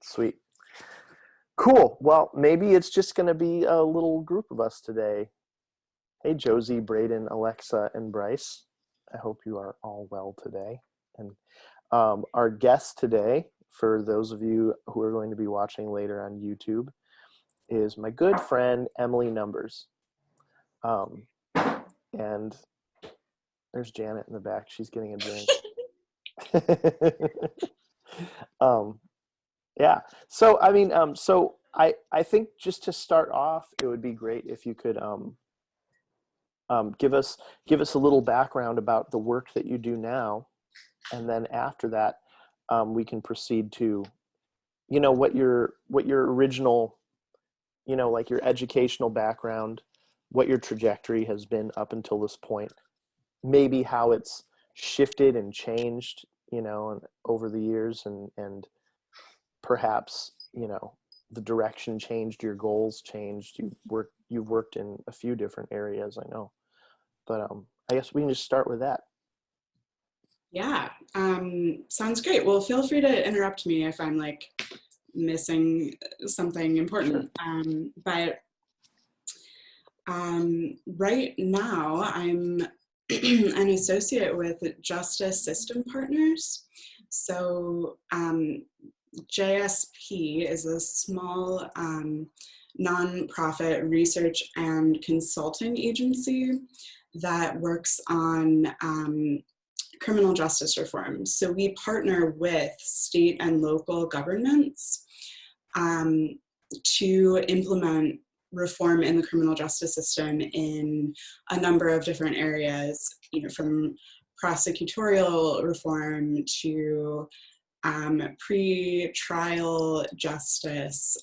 Sweet. Cool. Well, maybe it's just going to be a little group of us today. Hey, Josie, Braden, Alexa, and Bryce. I hope you are all well today. And our guest today, for those of you who are going to be watching later on YouTube, is my good friend, Emily Numbers. And there's Janet in the back. She's getting a drink. Yeah. So, I mean, I think just to start off, it would be great if you could give us a little background about the work that you do now, and then after that, we can proceed to, what your original, like your educational background, what your trajectory has been up until this point, maybe how it's shifted and changed, over the years, and perhaps, the direction changed, your goals changed. You've worked in a few different areas, I know, but I guess we can just start with that. Yeah, sounds great. Well, feel free to interrupt me if I'm like missing something important. Sure. But right now I'm an associate with Justice System Partners. So JSP is a small nonprofit research and consulting agency that works on criminal justice reform. So we partner with state and local governments to implement reform in the criminal justice system in a number of different areas, from prosecutorial reform to pre-trial justice,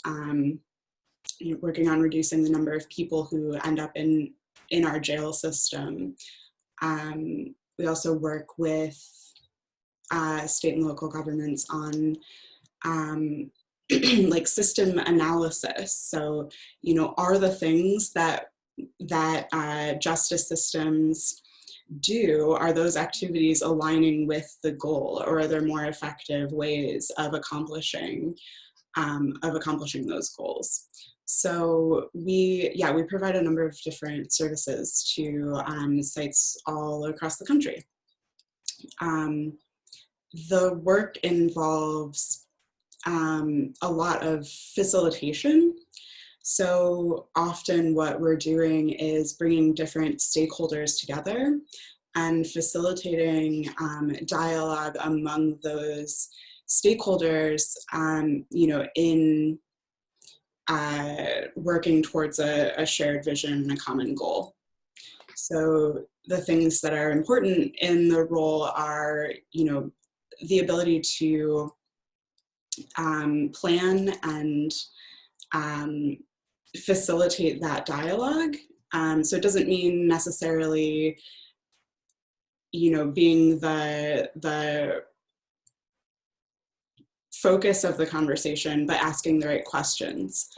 working on reducing the number of people who end up in our jail system. We also work with state and local governments on like system analysis. So, are the things that justice systems do, are those activities aligning with the goal, or are there more effective ways of accomplishing those goals? So we provide a number of different services to sites all across the country. The work involves a lot of facilitation. So often what we're doing is bringing different stakeholders together and facilitating dialogue among those stakeholders, in working towards a shared vision and a common goal. So the things that are important in the role are, the ability to plan and facilitate that dialogue. So it doesn't mean necessarily, being the focus of the conversation, but asking the right questions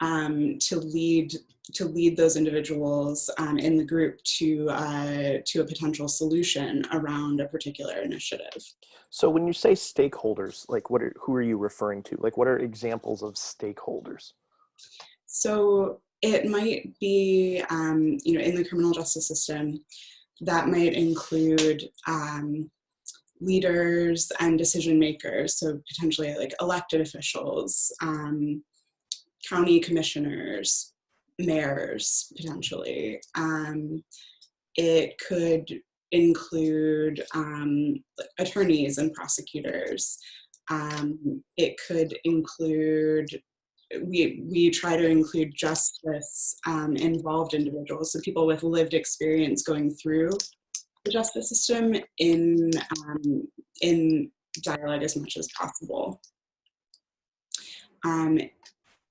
to lead those individuals in the group to a potential solution around a particular initiative. So when you say stakeholders, like who are you referring to? Like, what are examples of stakeholders? So it might be, in the criminal justice system, that might include leaders and decision makers. So potentially like elected officials, county commissioners, mayors, potentially. It could include attorneys and prosecutors. It could include, we try to include justice involved individuals, so people with lived experience going through the justice system in dialogue as much as possible.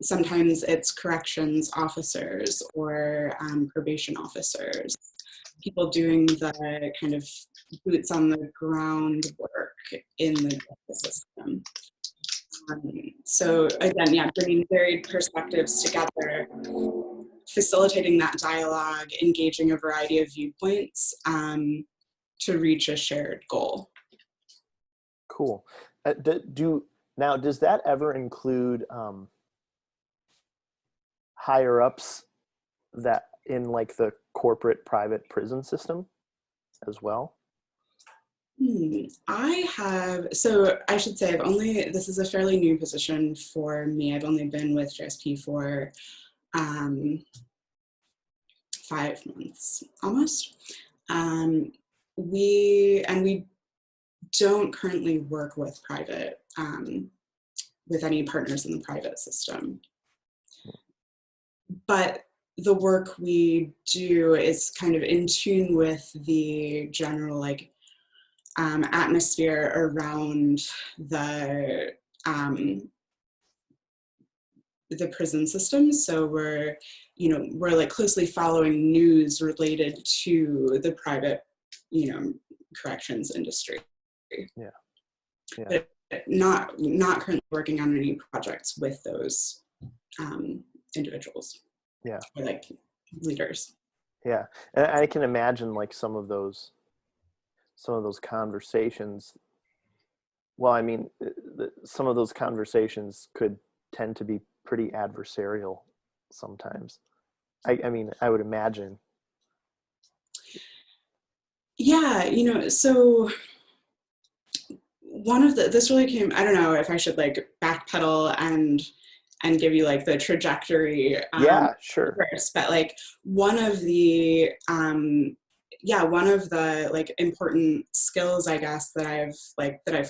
Sometimes it's corrections officers or probation officers, people doing the kind of boots on the ground work in the justice system. So again, bringing varied perspectives together, facilitating that dialogue, engaging a variety of viewpoints to reach a shared goal. Cool. Do Now, does that ever include higher ups that in like the corporate private prison system as well? So I should say this is a fairly new position for me. I've only been with JSP for 5 months almost. We don't currently work with with any partners in the private system. But the work we do is kind of in tune with the general atmosphere around the prison system. So we're like closely following news related to the private, corrections industry. Yeah. But not currently working on any projects with those individuals. Yeah. Or like leaders. Yeah. And I can imagine like some of those conversations. Well, I mean, some of those conversations could tend to be pretty adversarial sometimes. I mean, I would imagine. Yeah, so this really came, I don't know if I should like backpedal and give you like the trajectory Yeah, sure. first, but like one of the like important skills, I guess, that I've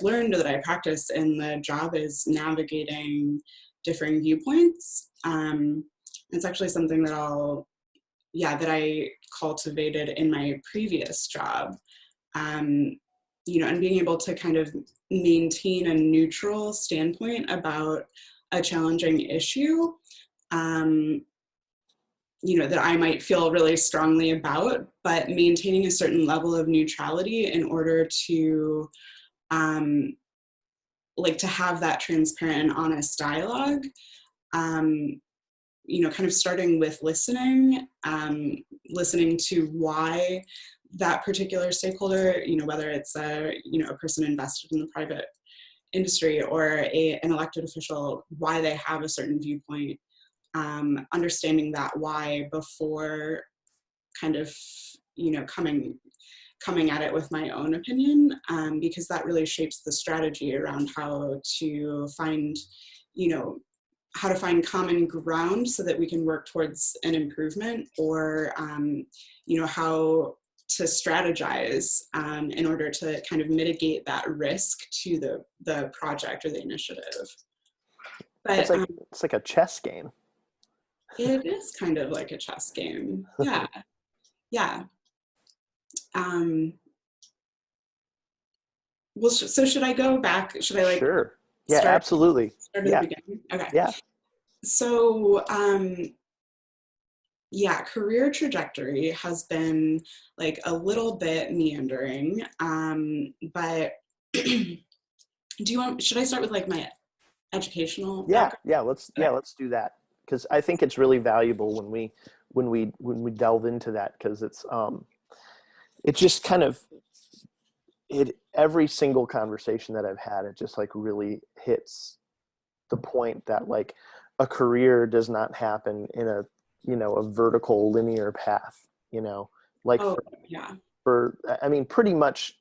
learned or that I practice in the job is navigating differing viewpoints. It's actually something that I cultivated in my previous job. And being able to kind of maintain a neutral standpoint about a challenging issue, that I might feel really strongly about, but maintaining a certain level of neutrality in order to to have that transparent and honest dialogue. Kind of starting with listening to why that particular stakeholder, whether it's a person invested in the private industry or an elected official, why they have a certain viewpoint, understanding that why before kind of, coming at it with my own opinion, because that really shapes the strategy around how to find common ground so that we can work towards an improvement, or how to strategize in order to kind of mitigate that risk to the project or the initiative. But it's like a chess game. It is kind of like a chess game. Yeah. Yeah. Well, so should I go back? Should I Sure. Yeah, absolutely. Start at the beginning? Okay. Yeah. So, career trajectory has been like a little bit meandering, but should I start with like my educational background? Let's do that, because I think it's really valuable when we delve into that, because it's just kind of every single conversation that I've had, it just like really hits the point that like a career does not happen in a vertical linear path, I mean, pretty much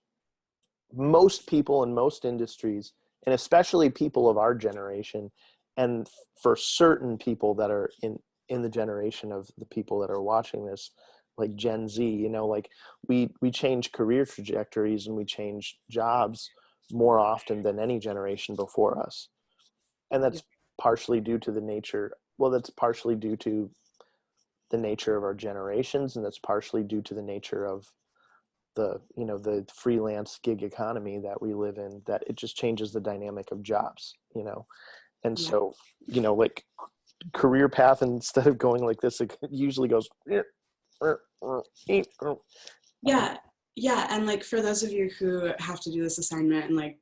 most people in most industries, and especially people of our generation, and for certain people that are in the generation of the people that are watching this, like Gen Z, like we change career trajectories and we change jobs more often than any generation before us. And that's partially due to that's partially due to the nature of our generations, and that's partially due to the nature of the freelance gig economy that we live in, that it just changes the dynamic of jobs, and so like career path, instead of going like this, it usually goes and like for those of you who have to do this assignment and like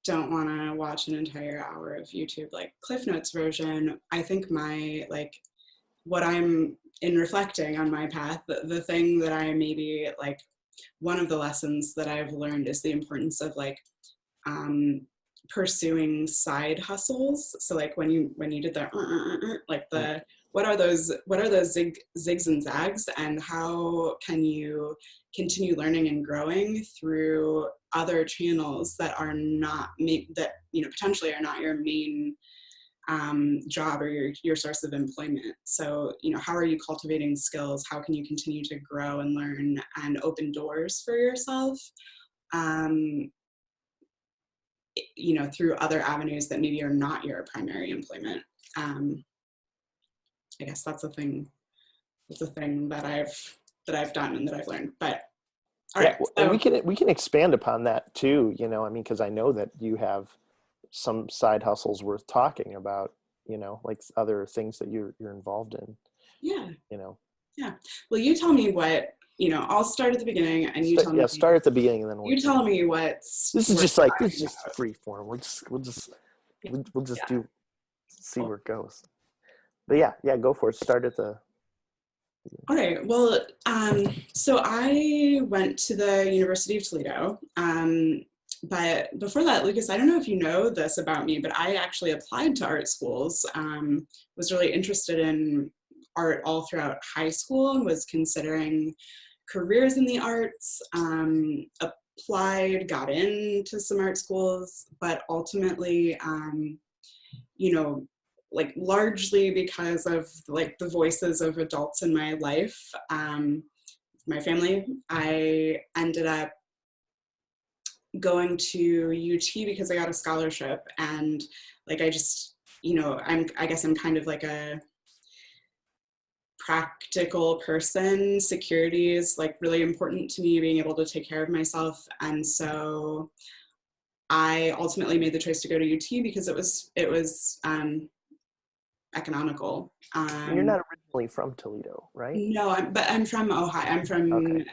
don't want to watch an entire hour of YouTube, like Cliff Notes version, I think my what I'm in reflecting on my path, the thing that I maybe one of the lessons that I've learned is the importance of pursuing side hustles. So like when you did the like the what are those zigs and zags, and how can you continue learning and growing through other channels that are not that potentially are not your main job or your source of employment. So how are you cultivating skills? How can you continue to grow and learn and open doors for yourself through other avenues that maybe are not your primary employment. I guess that's a thing that I've done and that I've learned. But all right, and we can expand upon that too, I mean, because I know that you have some side hustles worth talking about, like other things that you're involved in. Yeah. Yeah. Well, you tell me what, I'll start at the beginning and you tell me. Yeah, start at the beginning and then you tell me what's. This is just free form. We'll just see where it goes. But yeah, go for it. Start at the. All right. Well, so I went to the University of Toledo. But before that, Lucas, I don't know if you know this about me, but I actually applied to art schools, was really interested in art all throughout high school and was considering careers in the arts, applied, got into some art schools, but ultimately, like largely because of like the voices of adults in my life, my family, I ended up going to UT because I got a scholarship, and like I just I guess I'm kind of like a practical person. Security is like really important to me, being able to take care of myself, and so I ultimately made the choice to go to UT because it was economical. You're not originally from Toledo, right? No, I'm from Ohio. I'm from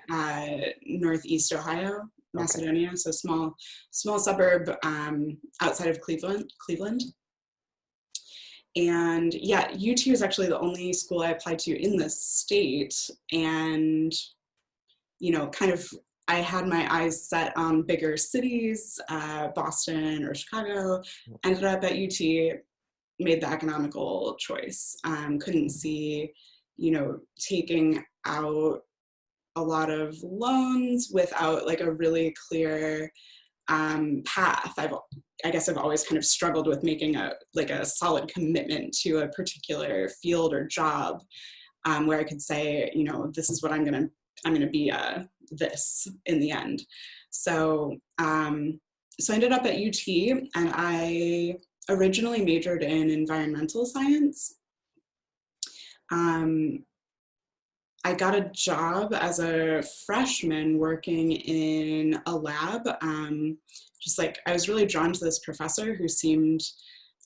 Northeast Ohio, Macedonia, so small suburb outside of Cleveland. And yeah, UT was actually the only school I applied to in the state, and kind of I had my eyes set on bigger cities, Boston or Chicago. Ended up at UT, made the economical choice. Couldn't see taking out a lot of loans without like a really clear path. I guess I've always kind of struggled with making a solid commitment to a particular field or job, where I could say, this is what I'm gonna be this in the end. So so I ended up at UT, and I originally majored in environmental science. I got a job as a freshman working in a lab. Just like I was really drawn to this professor who seemed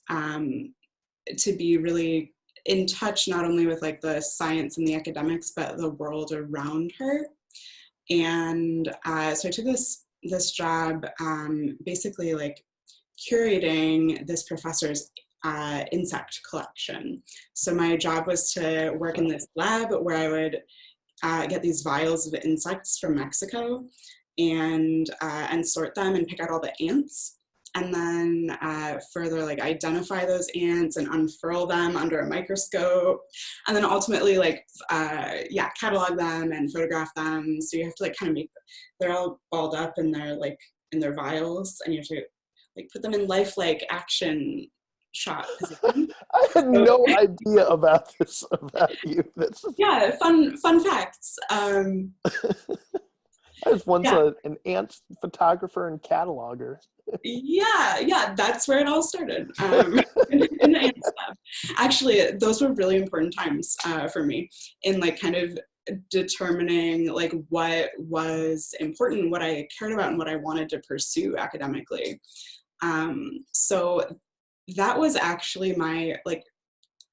to be really in touch not only with like the science and the academics, but the world around her. And so I took this job, basically like curating this professor's insect collection. So my job was to work in this lab where I would get these vials of insects from Mexico and sort them and pick out all the ants, and then further like identify those ants and unfurl them under a microscope, and then ultimately like catalog them and photograph them. So you have to like kind of they're all balled up in their vials, and you have to like put them in lifelike action shot position. I had no idea about this about you. Yeah, fun facts. I was once an ant photographer and cataloger. Yeah, that's where it all started, in the ant lab. Actually, those were really important times for me in like kind of determining like what was important, what I cared about, and what I wanted to pursue academically. So that was actually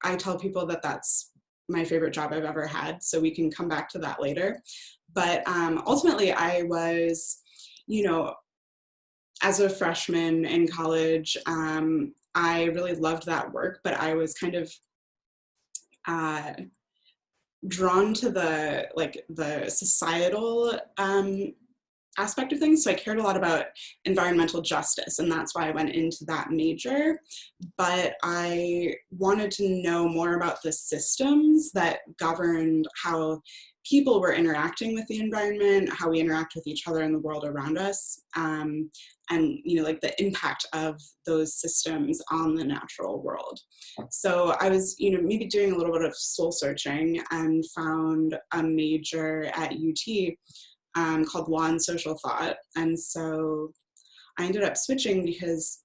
I tell people that that's my favorite job I've ever had, so we can come back to that later. But ultimately I was, as a freshman in college, I really loved that work, but I was kind of drawn to the societal aspect of things. So I cared a lot about environmental justice, and that's why I went into that major. But I wanted to know more about the systems that governed how people were interacting with the environment, how we interact with each other in the world around us, and like the impact of those systems on the natural world. So I was maybe doing a little bit of soul searching and found a major at UT called Law and Social Thought. And so I ended up switching because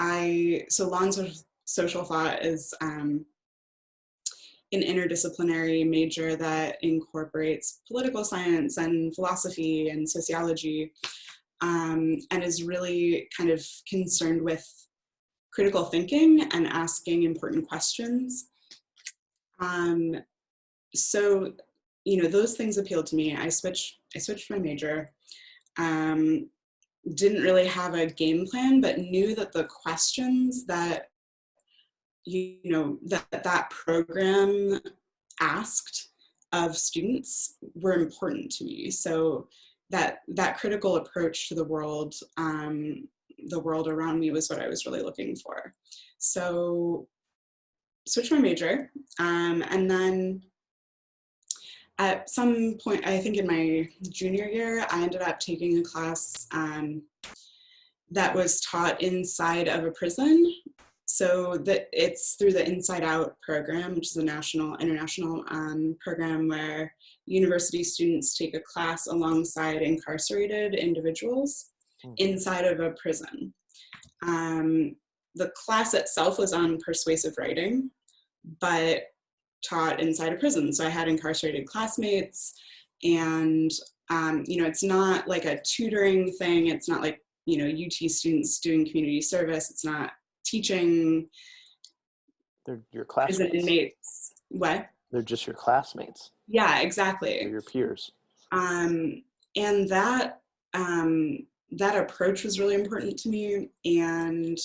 Law and Social Thought is an interdisciplinary major that incorporates political science and philosophy and sociology, and is really kind of concerned with critical thinking and asking important questions. So those things appealed to me. I switched my major. Didn't really have a game plan, but knew that the questions that that program asked of students were important to me. So that critical approach to the world around me was what I was really looking for. So switched my major, and then at some point, I think in my junior year, I ended up taking a class that was taught inside of a prison. So that it's through the Inside Out program, which is a international program where university students take a class alongside incarcerated individuals inside of a prison. The class itself was on persuasive writing, but taught inside a prison. So I had incarcerated classmates, and it's not like a tutoring thing. It's not like UT students doing community service. It's not teaching. They're your classmates. Inmates. What? They're just your classmates. Yeah, exactly. They're your peers. And that approach was really important to me, and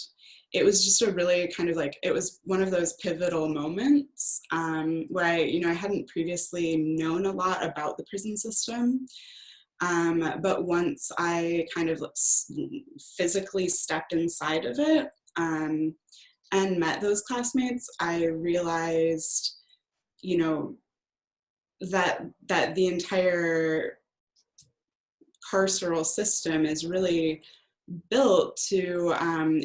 it was just a really kind of like, it was one of those pivotal moments where I hadn't previously known a lot about the prison system. But once I kind of physically stepped inside of it and met those classmates, I realized, that the entire carceral system is really built to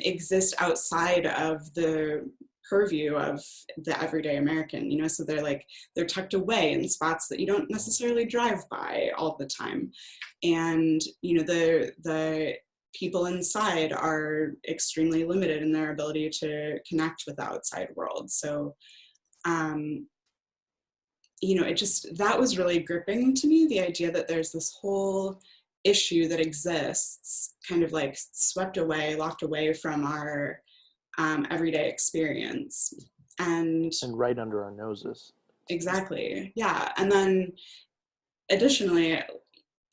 exist outside of the purview of the everyday American, so they're tucked away in spots that you don't necessarily drive by all the time. And, the people inside are extremely limited in their ability to connect with the outside world. So, that was really gripping to me, the idea that there's this whole issue that exists kind of like swept away, locked away from our everyday experience. And right under our noses. Exactly. Yeah. And then additionally,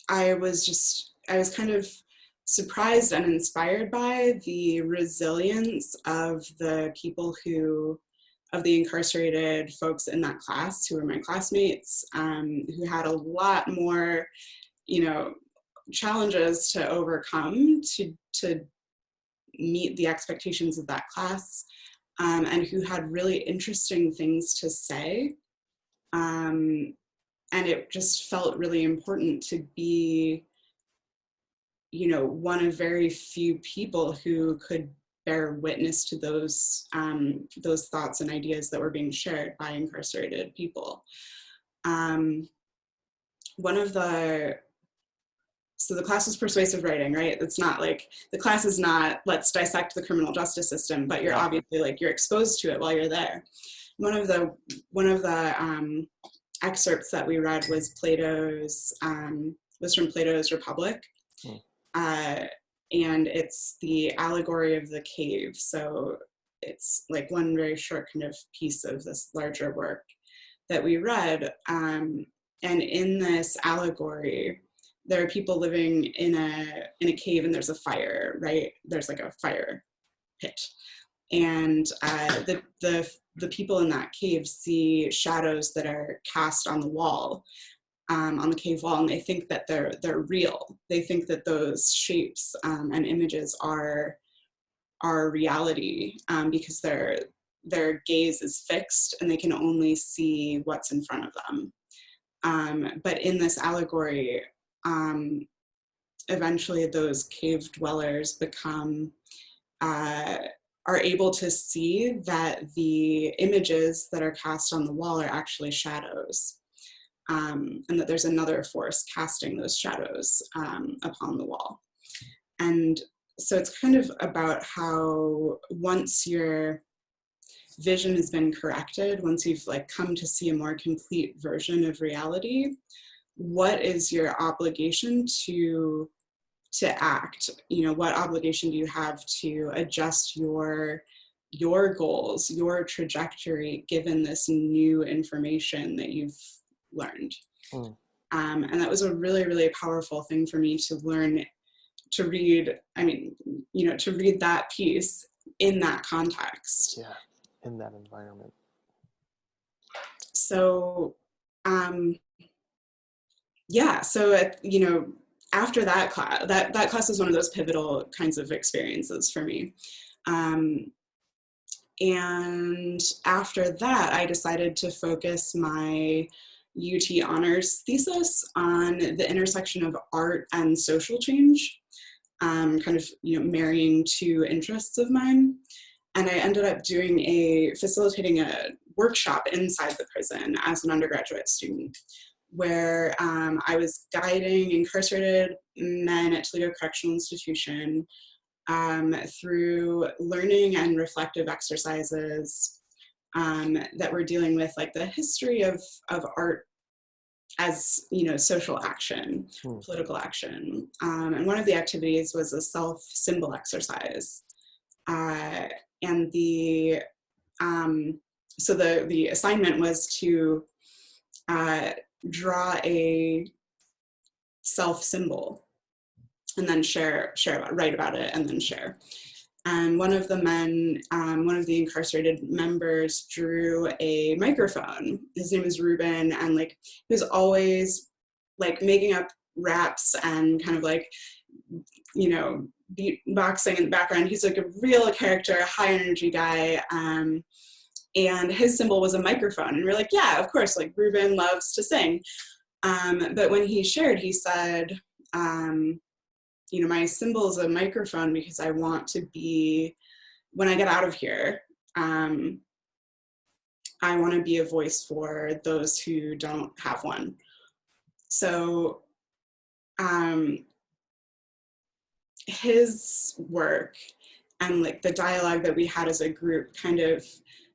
I was kind of surprised and inspired by the resilience of the people of the incarcerated folks in that class who were my classmates, who had a lot more, challenges to overcome to meet the expectations of that class, and who had really interesting things to say. And it just felt really important to be, one of very few people who could bear witness to those thoughts and ideas that were being shared by incarcerated people. So the class was persuasive writing, right? It's not like, the class is not, let's dissect the criminal justice system, but you're obviously you're exposed to it while you're there. One of the excerpts that we read was from Plato's Republic. And it's the allegory of the cave. So it's like one very short kind of piece of this larger work that we read. And in this allegory, there are people living in a cave, and there's a fire, right? There's like a fire pit. And the people in that cave see shadows that are cast on the wall. on the cave wall, and they think that they're real. They think that those shapes and images are reality, because their gaze is fixed and they can only see what's in front of them. But in this allegory, eventually those cave dwellers become are able to see that the images that are cast on the wall are actually shadows, and that there's another force casting those shadows upon the wall. And so it's kind of about how once your vision has been corrected, once you've like come to see a more complete version of reality, what is your obligation to act? You know, what obligation do you have to adjust your goals, your trajectory, given this new information that you've learned? And that was a really, really powerful thing for me to learn, to read. I mean, you know, to read that piece in that context. Yeah, in that environment. So, yeah, so, you know, after that class, that class was one of those pivotal kinds of experiences for me. And after that, I decided to focus my UT honors thesis on the intersection of art and social change, kind of, you know, marrying two interests of mine. And I ended up facilitating a workshop inside the prison as an undergraduate student, where I was guiding incarcerated men at Toledo Correctional Institution through learning and reflective exercises that were dealing with like the history of art as, you know, social action, political action. And one of the activities was a self-symbol exercise. And so the assignment was to draw a self-symbol and then write about it and then share. And one of the men, one of the incarcerated members, drew a microphone. His name is Ruben, and like he was always like making up raps and kind of like, you know, beatboxing in the background. He's like a real character, high energy guy. And his symbol was a microphone. And we're like, yeah, of course, like Ruben loves to sing. But when he shared, he said, you know, my symbol is a microphone because I want to be, when I get out of here, I want to be a voice for those who don't have one. So his work and like the dialogue that we had as a group kind of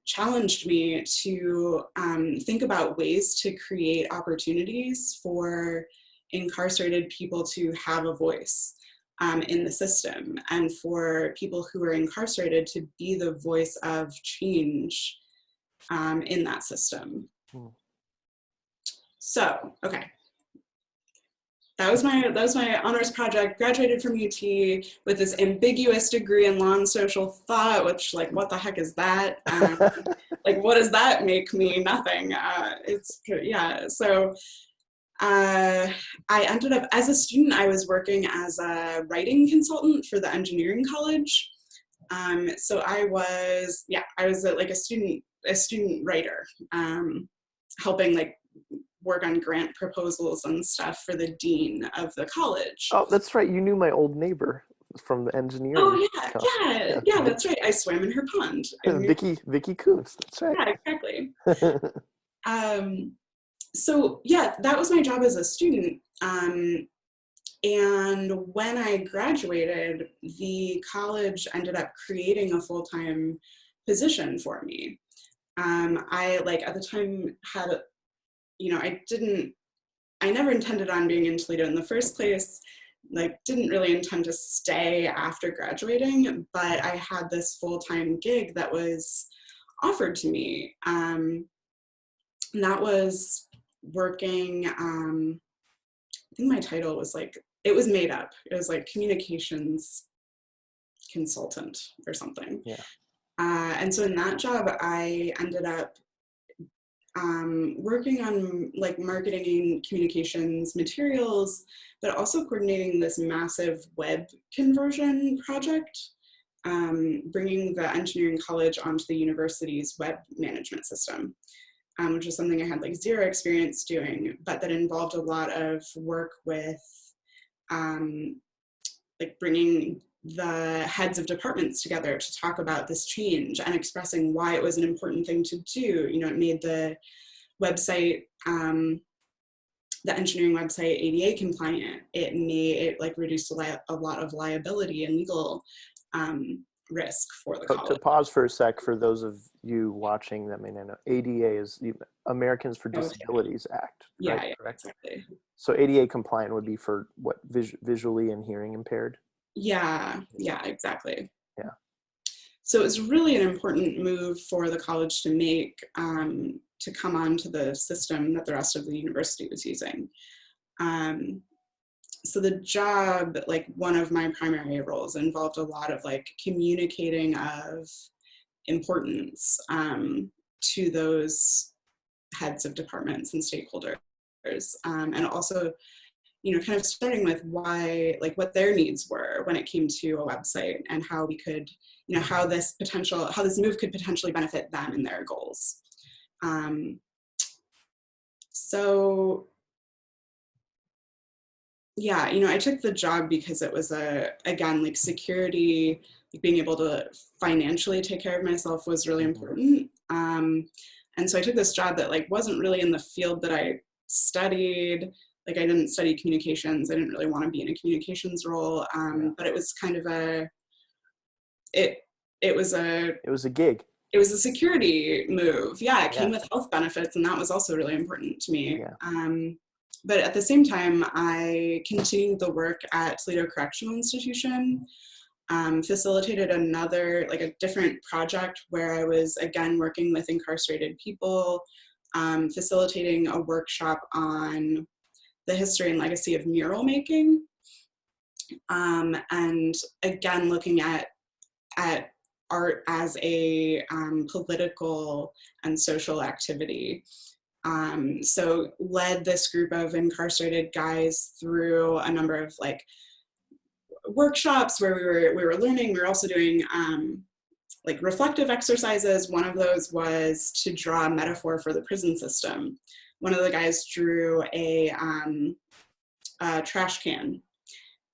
challenged me to think about ways to create opportunities for incarcerated people to have a voice in the system, and for people who are incarcerated to be the voice of change in that system. So, okay. That was my honors project. Graduated from UT with this ambiguous degree in law and social thought, which, like, what the heck is that? Like, what does that make me? Nothing. Yeah. So I ended up, as a student, I was working as a writing consultant for the engineering college. So I was like a student writer, helping like work on grant proposals and stuff for the dean of the college. Oh, that's right. You knew my old neighbor from the engineering. Oh yeah, that's right. I swam in her pond. Vicky Kuntz. That's right. Yeah, exactly. So yeah, that was my job as a student. And when I graduated, the college ended up creating a full-time position for me. I like at the time had, you know, I never intended on being in Toledo in the first place, like didn't really intend to stay after graduating, but I had this full-time gig that was offered to me. And that was working, I think my title was like, it was made up. It was like communications consultant or something. Yeah. And so in that job, I ended up working on like marketing and communications materials, but also coordinating this massive web conversion project, bringing the engineering college onto the university's web management system, which is something I had like zero experience doing, but that involved a lot of work with like bringing the heads of departments together to talk about this change and expressing why it was an important thing to do. You know, it made the website, the engineering website ADA compliant. It like reduced a lot of liability and legal risk for the college. To pause for a sec, for those of you watching that may not know, ADA is the Americans for Disabilities Act. Yeah, right? yeah, Correct? exactly. So ADA compliant would be for what, visually and hearing impaired? Yeah, exactly. Yeah. So it was really an important move for the college to make, to come onto the system that the rest of the university was using. So the job, like one of my primary roles, involved a lot of like communicating of importance to those heads of departments and stakeholders, and also, you know, kind of starting with why, like what their needs were when it came to a website and how we could, you know, how this move could potentially benefit them and their goals. So yeah, you know, I took the job because it was again, like security, like being able to financially take care of myself was really important. And so I took this job that like wasn't really in the field that I studied. Like I didn't study communications. I didn't really want to be in a communications role. But it was kind of it was a gig. It was a security move. Yeah, it came with health benefits, and that was also really important to me. Yeah. But at the same time, I continued the work at Toledo Correctional Institution, facilitated a different project where I was again working with incarcerated people, facilitating a workshop on the history and legacy of mural making, and again looking at art as a political and social activity. So led this group of incarcerated guys through a number of like workshops where we were learning. We were also doing like reflective exercises. One of those was to draw a metaphor for the prison system. One of the guys drew a trash can,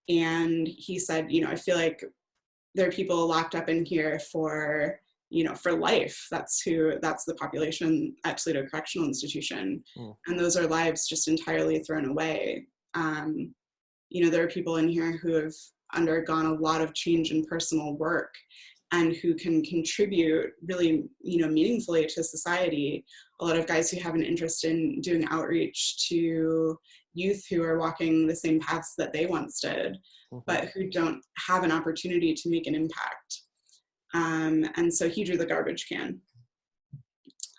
and he said, you know, I feel like there are people locked up in here for, you know, for life. That's the population at Toledo Correctional Institution. And those are lives just entirely thrown away. You know, there are people in here who have undergone a lot of change in personal work and who can contribute really, you know, meaningfully to society. A lot of guys who have an interest in doing outreach to youth who are walking the same paths that they once did, but who don't have an opportunity to make an impact. And so he drew the garbage can.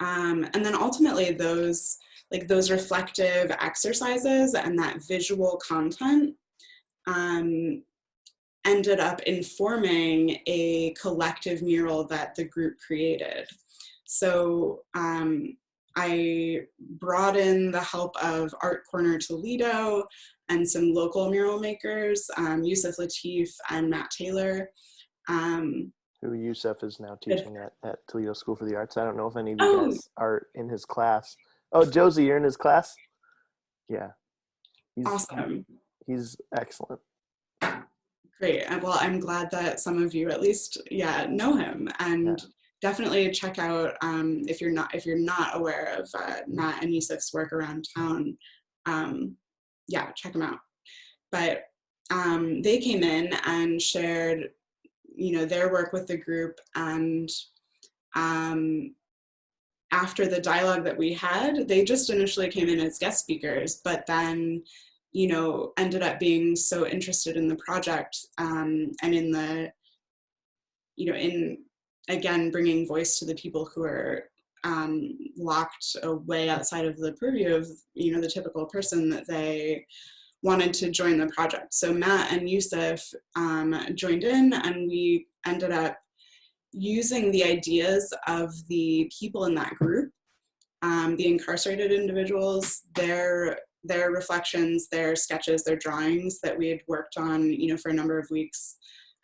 And then ultimately those reflective exercises and that visual content ended up informing a collective mural that the group created. So I brought in the help of Art Corner Toledo and some local mural makers, Yusuf Latif and Matt Taylor. Who Yusuf is now teaching at Toledo School for the Arts. I don't know if any of you guys are in his class. Oh, Josie, you're in his class? Yeah. Awesome. He's excellent. Great. Well, I'm glad that some of you at least, know him, and definitely check out, if you're not aware of Matt and Yusuf's work around town, check them out. But they came in and shared, you know, their work with the group, and after the dialogue that we had, they just initially came in as guest speakers, but then, you know, ended up being so interested in the project, and in the, you know, in again bringing voice to the people who are locked away outside of the purview of, you know, the typical person, that they wanted to join the project. So Matt and Yusuf joined in, and we ended up using the ideas of the people in that group the incarcerated individuals, their reflections, their sketches, their drawings that we had worked on, for a number of weeks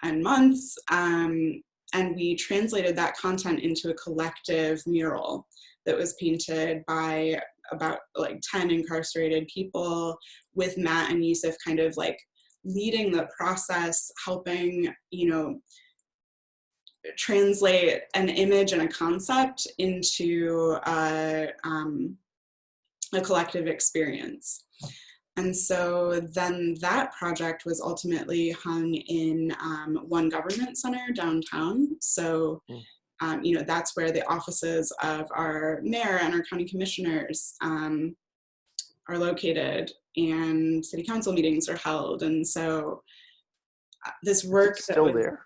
and months. And we translated that content into a collective mural that was painted by about like 10 incarcerated people, with Matt and Yusuf kind of like leading the process, helping, translate an image and a concept into a collective experience. And so then that project was ultimately hung in One Government Center downtown. So, that's where the offices of our mayor and our county commissioners are located, and city council meetings are held. And so this work still there?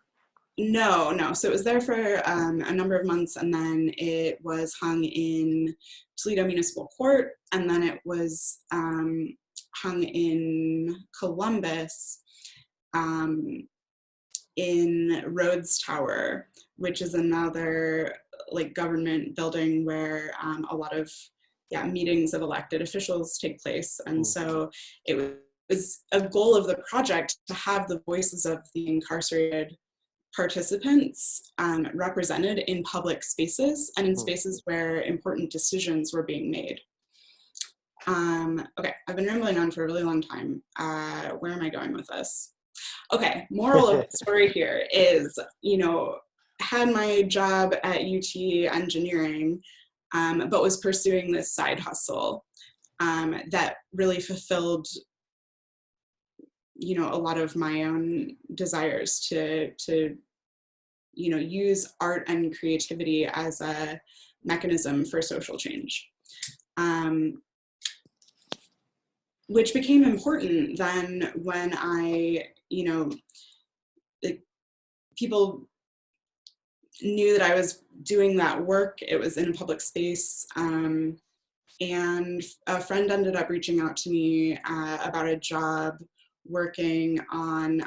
No. So it was there for a number of months, and then it was hung in Toledo Municipal Court, and then it was hung in Columbus in Rhodes Tower, which is another like government building where a lot of meetings of elected officials take place. And so it was a goal of the project to have the voices of the incarcerated participants represented in public spaces and in spaces where important decisions were being made. Okay, I've been rambling on for a really long time. Where am I going with this? Okay, moral of the story here is, had my job at UT engineering, but was pursuing this side hustle that really fulfilled a lot of my own desires to use art and creativity as a mechanism for social change, which became important then when I, people knew that I was doing that work. It was in a public space. And a friend ended up reaching out to me about a job working on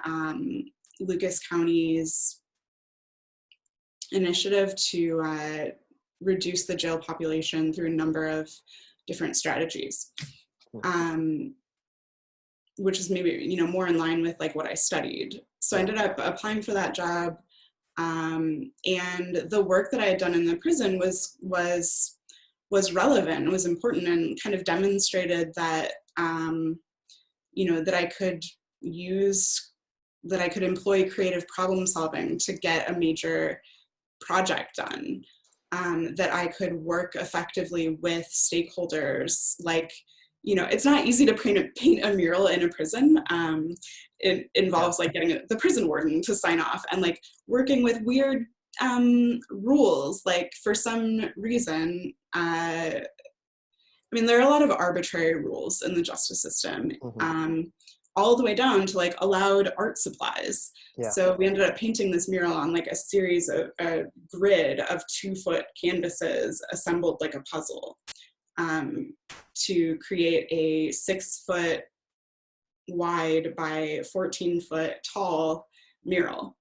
Lucas County's initiative to reduce the jail population through a number of different strategies, which is maybe more in line with like what I studied. So I ended up applying for that job, and the work that I had done in the prison was relevant, was important, and kind of demonstrated that that I could employ creative problem solving to get a major project done, that I could work effectively with stakeholders. Like, it's not easy to paint a mural in a prison. It involves like getting the prison warden to sign off, and like working with weird rules. Like for some reason, there are a lot of arbitrary rules in the justice system. All the way down to like allowed art supplies. Yeah. So we ended up painting this mural on like a series of a grid of 2-foot canvases assembled like a puzzle, to create a 6-foot wide by 14-foot tall mural.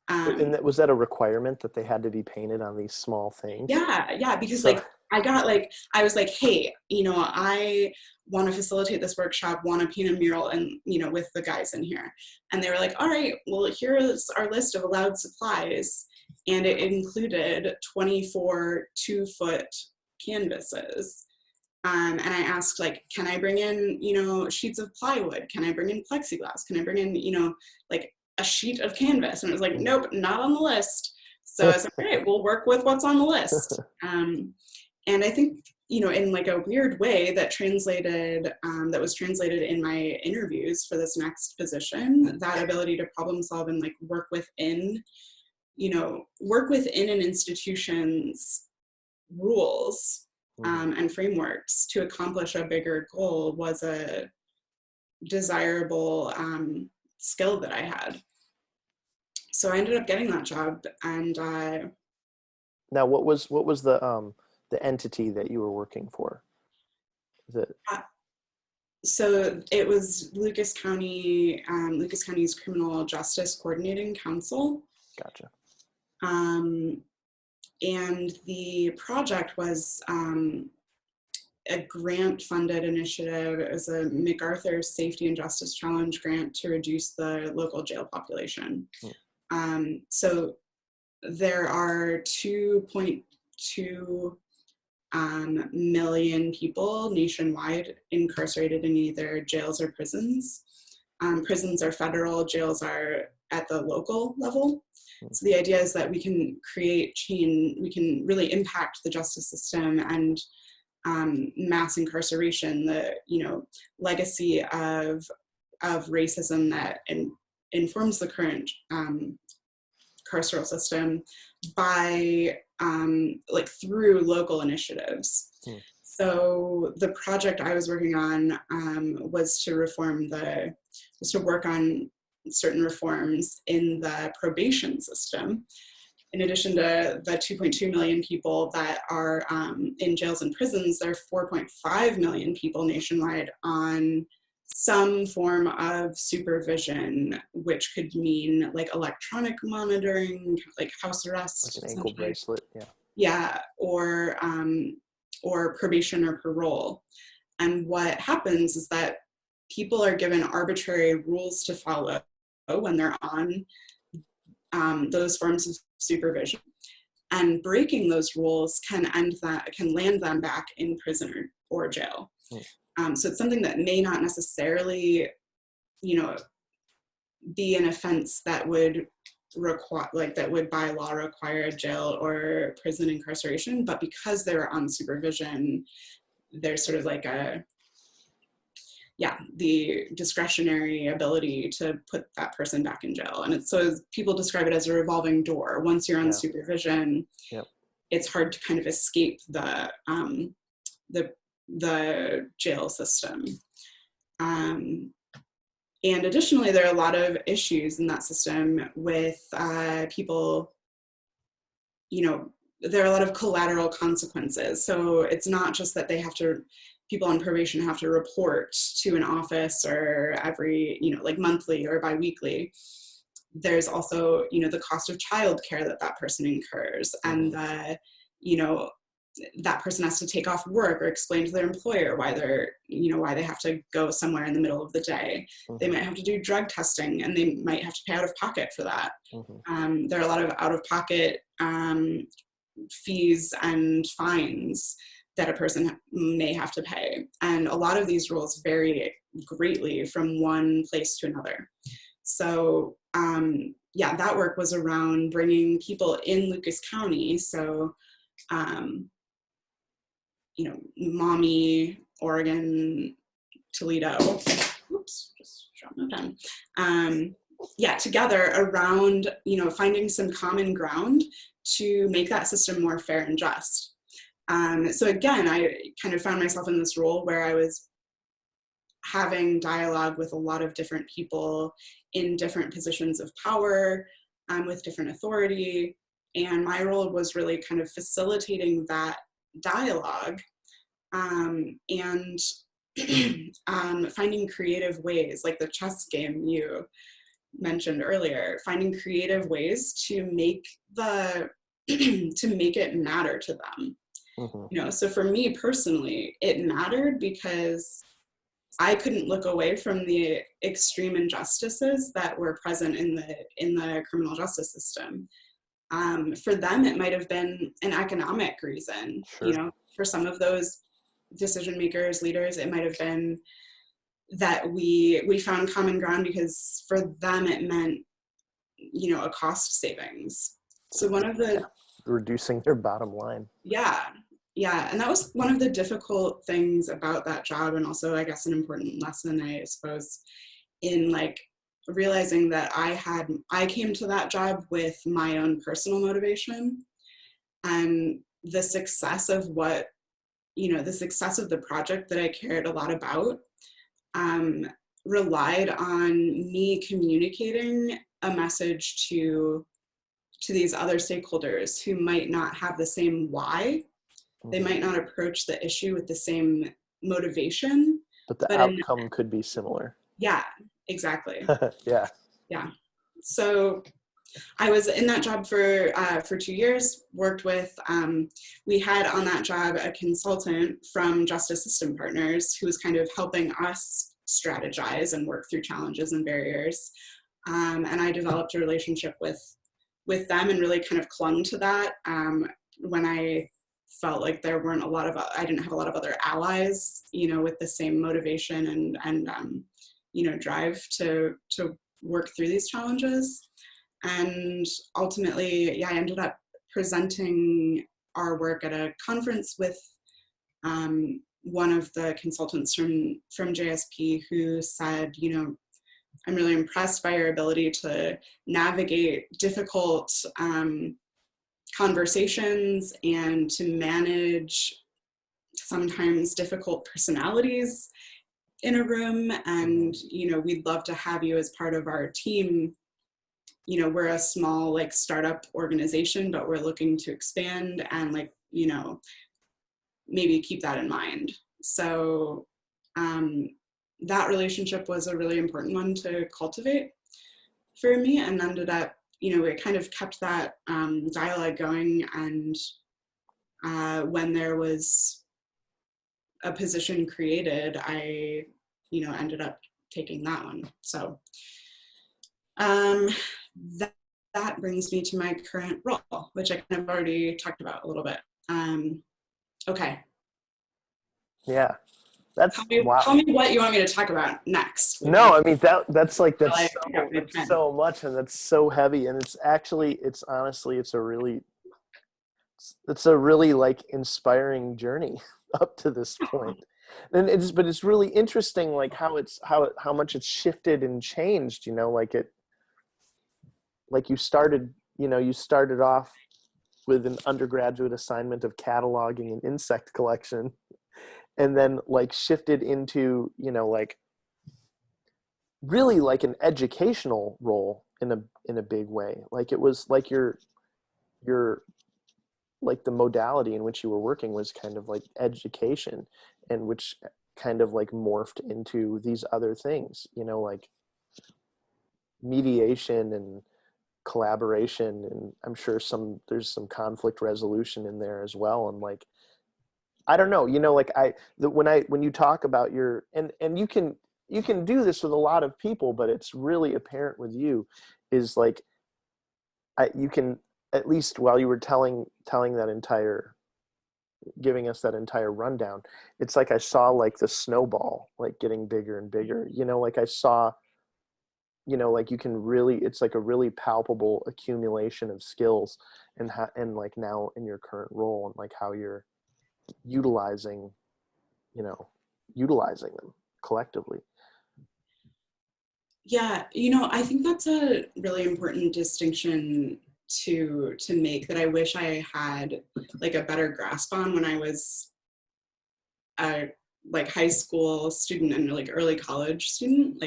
And was that a requirement that they had to be painted on these small things? Yeah, because like I was like, hey, I want to facilitate this workshop, want to paint a mural, and with the guys in here. And they were like, all right, well, here's our list of allowed supplies. And it included 24 2-foot canvases. And I asked, like, can I bring in, sheets of plywood? Can I bring in plexiglass? Can I bring in, like a sheet of canvas? And it was like, nope, not on the list. So I said, all right, we'll work with what's on the list. And I think, in like a weird way that was translated in my interviews for this next position, that ability to problem solve and like work within an institution's rules and frameworks to accomplish a bigger goal was a desirable skill that I had. So I ended up getting that job. And now, what was the entity that you were working for? So it was Lucas County's Criminal Justice Coordinating Council. Gotcha. And the project was a grant-funded initiative. It was a MacArthur Safety and Justice Challenge grant to reduce the local jail population. So there are 2.2 million people nationwide incarcerated in either jails or prisons. Prisons are federal, jails are at the local level. So the idea is that we can create change, we can really impact the justice system and mass incarceration, the legacy of racism that informs the current carceral system by through local initiatives. So the project I was working on was to work on certain reforms in the probation system. In addition to the 2.2 million people that are in jails and prisons, there are 4.5 million people nationwide on some form of supervision, which could mean like electronic monitoring, like house arrest, like an ankle bracelet, or probation or parole. And what happens is that people are given arbitrary rules to follow when they're on those forms of supervision, and breaking those rules can land them back in prison or jail. So it's something that may not necessarily, be an offense that would by law require a jail or prison incarceration, but because they're on supervision, there's sort of like the discretionary ability to put that person back in jail. And so people describe it as a revolving door. Once you're on supervision, it's hard to kind of escape the jail system. And additionally, there are a lot of issues in that system with people, there are a lot of collateral consequences. So it's not just that people on probation have to report to an office or every, monthly or biweekly. There's also, the cost of childcare that person incurs, and that person has to take off work or explain to their employer why they have to go somewhere in the middle of the day. They might have to do drug testing, and they might have to pay out of pocket for that. There are a lot of out-of-pocket fees and fines that a person may have to pay. And a lot of these rules vary greatly from one place to another. So that work was around bringing people in Lucas County. So, Maumee, Oregon, Toledo, oops, just dropped my pen. Together around, finding some common ground to make that system more fair and just. So again, I kind of found myself in this role where I was having dialogue with a lot of different people in different positions of power, with different authority. And my role was really kind of facilitating that dialogue, and finding creative ways, like the chess game you mentioned earlier, finding creative ways to make it matter to them. So for me personally, it mattered because I couldn't look away from the extreme injustices that were present in the criminal justice system. For them, it might have been an economic reason. Sure. For some of those decision makers, leaders, it might have been that we found common ground because for them it meant, a cost savings. So one of the reducing their bottom line. And that was one of the difficult things about that job, and also I guess an important lesson, I suppose, in realizing that I came to that job with my own personal motivation, and the success of the project that I cared a lot about relied on me communicating a message to these other stakeholders who might not have the same why. They might not approach the issue with the same motivation. But the outcome could be similar. Yeah, exactly. Yeah. Yeah. So I was in that job for 2 years. Worked with we had on that job a consultant from Justice System Partners who was kind of helping us strategize and work through challenges and barriers. And I developed a relationship with them and really kind of clung to that when I felt like there weren't I didn't have a lot of other allies, with the same motivation and drive to work through these challenges. And ultimately, yeah, I ended up presenting our work at a conference with one of the consultants from JSP who said, I'm really impressed by your ability to navigate difficult conversations and to manage sometimes difficult personalities in a room. And, we'd love to have you as part of our team. We're a small startup organization, but we're looking to expand and maybe keep that in mind. So that relationship was a really important one to cultivate for me, and ended up, it kind of kept that dialogue going. And when there was a position created, I, ended up taking that one. So that brings me to my current role, which I kind of already talked about a little bit. Okay. Yeah. That's tell me what you want me to talk about next. No, I mean that's so much, and that's so heavy, and it's honestly it's a really inspiring journey up to this point. And it's really interesting how much it's shifted and changed, you started off with an undergraduate assignment of cataloging an insect collection, and then shifted into really an educational role in a big way. It was your the modality in which you were working was kind of education, and which kind of morphed into these other things, mediation and collaboration, and I'm sure there's some conflict resolution in there as well. And I don't know, when you talk about and you can do this with a lot of people, but it's really apparent with you is you can, at least while you were telling giving us that entire rundown, it's I saw the snowball getting bigger and bigger, I saw, you can really, it's a really palpable accumulation of skills, and now in your current role, and how you're utilizing them collectively. Yeah, I think that's a really important distinction to make that I wish I had a better grasp on when I was a high school student and early college student.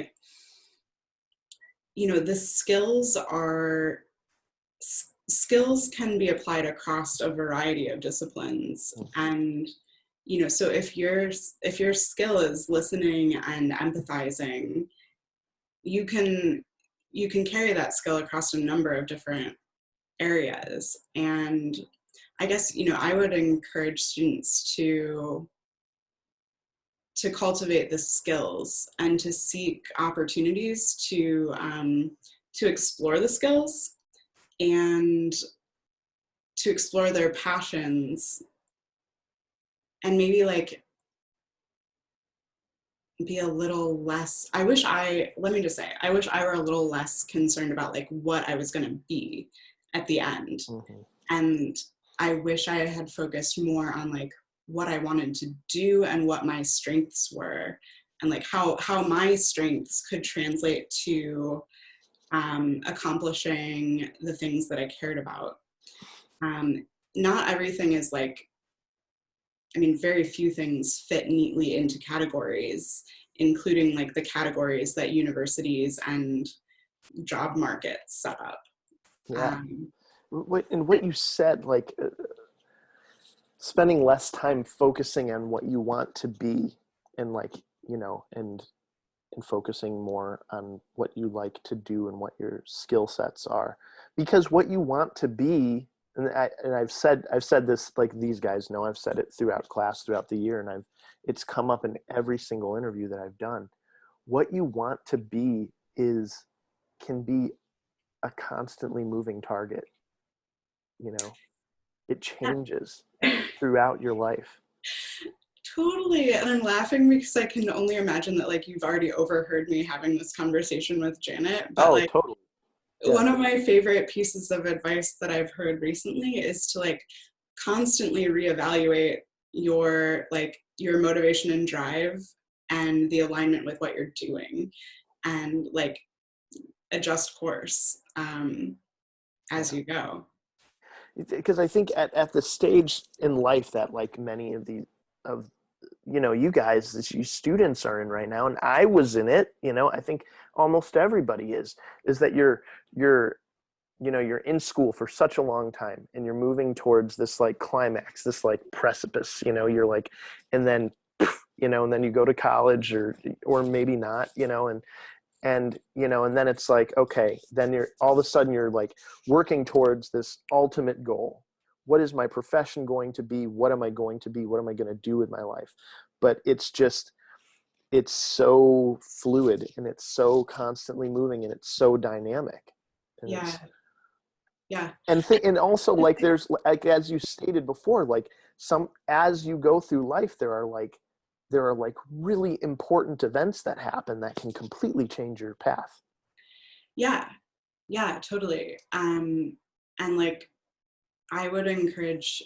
The skills can be applied across a variety of disciplines. And so if your skill is listening and empathizing, you can carry that skill across a number of different areas. And I guess I would encourage students to cultivate the skills and to seek opportunities to explore the skills and to explore their passions, and maybe be a little less, let me just say, I wish I were a little less concerned about what I was going to be at the end. Mm-hmm. And I wish I had focused more on what I wanted to do and what my strengths were, and how my strengths could translate to accomplishing the things that I cared about. Not everything is very few things fit neatly into categories, including the categories that universities and job markets set up. Yeah. And what you said, spending less time focusing on what you want to be, and and focusing more on what you like to do and what your skill sets are. because what you want to be, and I've said this, like, these guys know, I've said it throughout class throughout the year, and it's come up in every single interview that I've done. What you want to be can be a constantly moving target. You know, it changes throughout your life. Totally. And I'm laughing because I can only imagine that like you've already overheard me having this conversation with Janet. But Oh, like totally. Yeah. one of my favorite pieces of advice that I've heard recently is to like constantly reevaluate your motivation and drive and the alignment with what you're doing, and like adjust course as you go. Because I think at the stage in life that, like, many of you guys, you students are in right now, and I was in it, I think almost everybody is that you're you're in school for such a long time, and you're moving towards this like climax, this like precipice, you're like, and then and then you go to college, or maybe not, and then it's like, okay, then you're all of a sudden you're like working towards this ultimate goal. What is my profession going to be? What am I going to be? What am I going to do with my life? But it's so fluid, and it's so constantly moving, and it's so dynamic. And Yeah. Yeah. and also, like, there's, like, as you stated before, like, as you go through life, there are like really important events that happen that can completely change your path. Yeah. Yeah, totally. And like I would encourage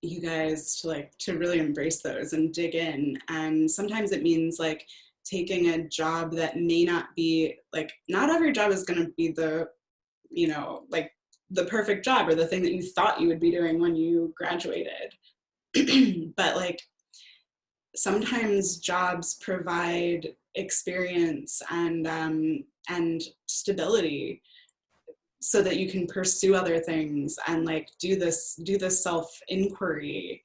you guys to really embrace those and dig in. And sometimes it means like taking a job that may not be like, not every job is going to be like the perfect job or the thing that you thought you would be doing when you graduated. But like sometimes jobs provide experience and stability so that you can pursue other things and like do this self inquiry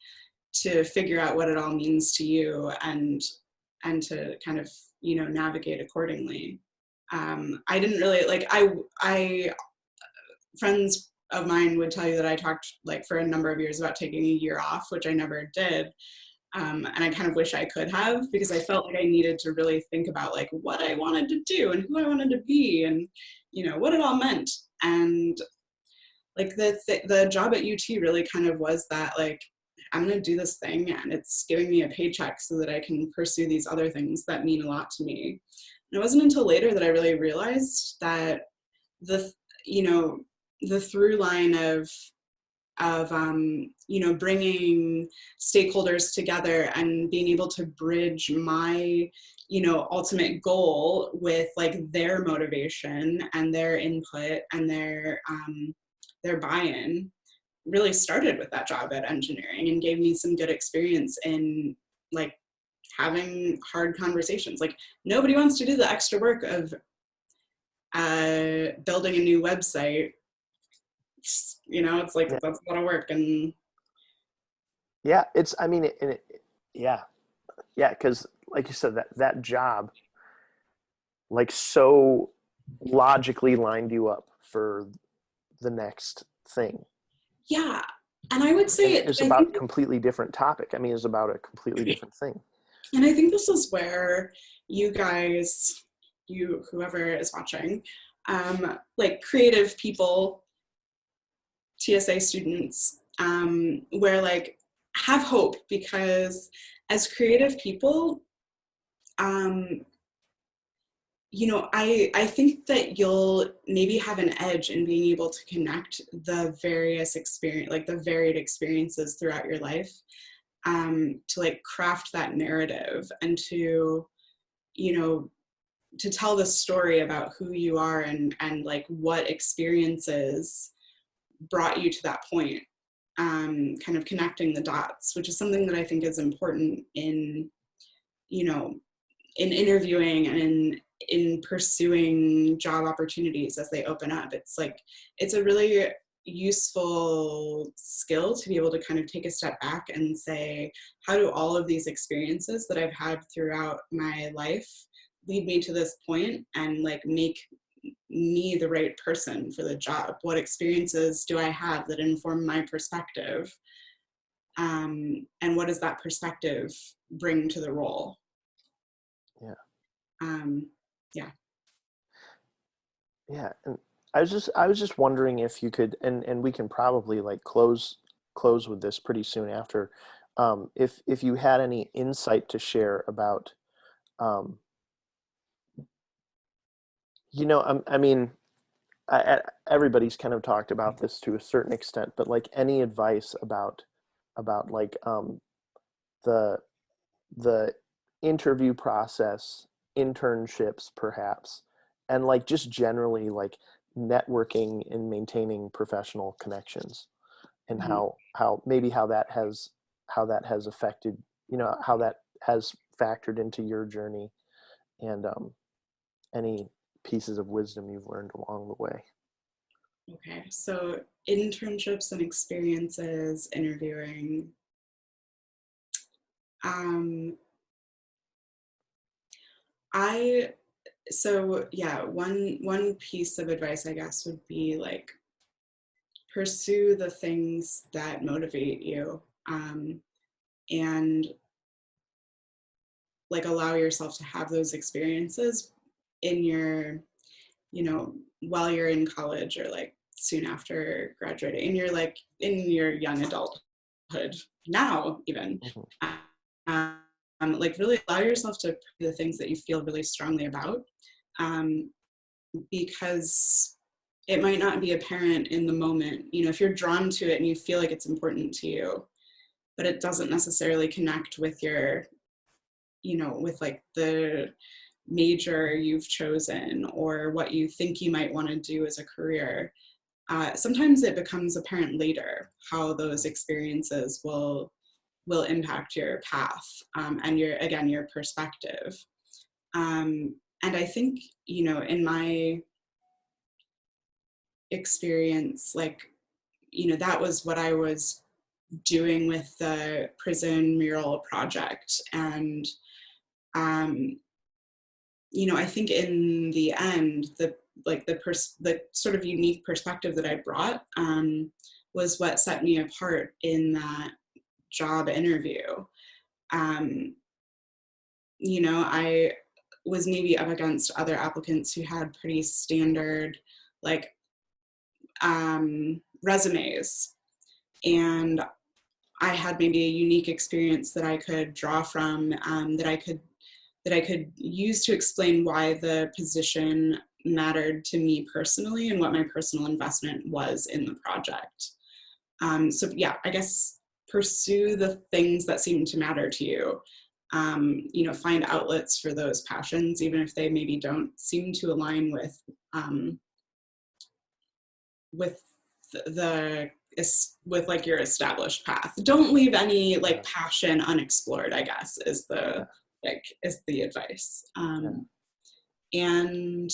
to figure out what it all means to you, and to kind of navigate accordingly. I didn't really like I friends of mine would tell you that I talked like for a number of years about taking a year off, which I never did. And I kind of wish I could have, because I felt like I needed to really think about like what I wanted to do and who I wanted to be, and what it all meant. And like the job at UT really kind of was that, like, I'm going to do this thing and it's giving me a paycheck so that I can pursue these other things that mean a lot to me. And it wasn't until later that I really realized that the the through line of bringing stakeholders together and being able to bridge my ultimate goal with like their motivation and their input and their buy-in really started with that job at engineering, and gave me some good experience in like having hard conversations. Like nobody wants to do the extra work of building a new website. It's like, Yeah. that's a lot of work. And Yeah, yeah, because like you said, that job, like, so logically lined you up for the next thing. yeah, and I would And say it was about a completely different topic. I mean, it was about a completely different thing. and I think this is where you guys, whoever is watching, like creative people, TSA students, where like have hope, because as creative people, I think that you'll maybe have an edge in being able to connect the various experience, like the varied experiences throughout your life, to like craft that narrative and to, to tell the story about who you are, and like what experiences brought you to that point, kind of connecting the dots, which is something that I think is important in, in interviewing and in pursuing job opportunities as they open up. It's like, it's a really useful skill to be able to kind of take a step back and say, how do all of these experiences that I've had throughout my life lead me to this point, and like make me the right person for the job? What experiences do I have that inform my perspective? And what does that perspective bring to the role? Yeah. Um, yeah. Yeah. And I was just wondering if you could, and we can probably like close with this pretty soon after, if you had any insight to share about, um, I mean, everybody's kind of talked about this to a certain extent, but like any advice about like the the interview process, internships perhaps, and like just generally like networking and maintaining professional connections, and Mhm. how maybe how that has affected, how that has factored into your journey, and any pieces of wisdom you've learned along the way. Okay, so internships and experiences, interviewing. Um, I so yeah, one piece of advice I guess would be like pursue the things that motivate you, and like allow yourself to have those experiences in your, while you're in college or like soon after graduating, and you're like in your young adulthood now even. Mhm. Like really allow yourself to do the things that you feel really strongly about, um, because it might not be apparent in the moment. If you're drawn to it and you feel like it's important to you, but it doesn't necessarily connect with your, with like the major you've chosen or what you think you might want to do as a career. Sometimes it becomes apparent later how those experiences will impact your path, and your perspective. And I think, in my experience, like, that was what I was doing with the prison mural project. And um, I think in the end, the sort of unique perspective that I brought, was what set me apart in that job interview. Um, I was maybe up against other applicants who had pretty standard, like, resumes, and I had maybe a unique experience that I could draw from, that I could use to explain why the position mattered to me personally and what my personal investment was in the project. So yeah, I guess pursue the things that seem to matter to you. Find outlets for those passions, even if they maybe don't seem to align with the with like your established path. Don't leave any Yeah. like passion unexplored, I guess, Yeah. is the advice. Yeah. And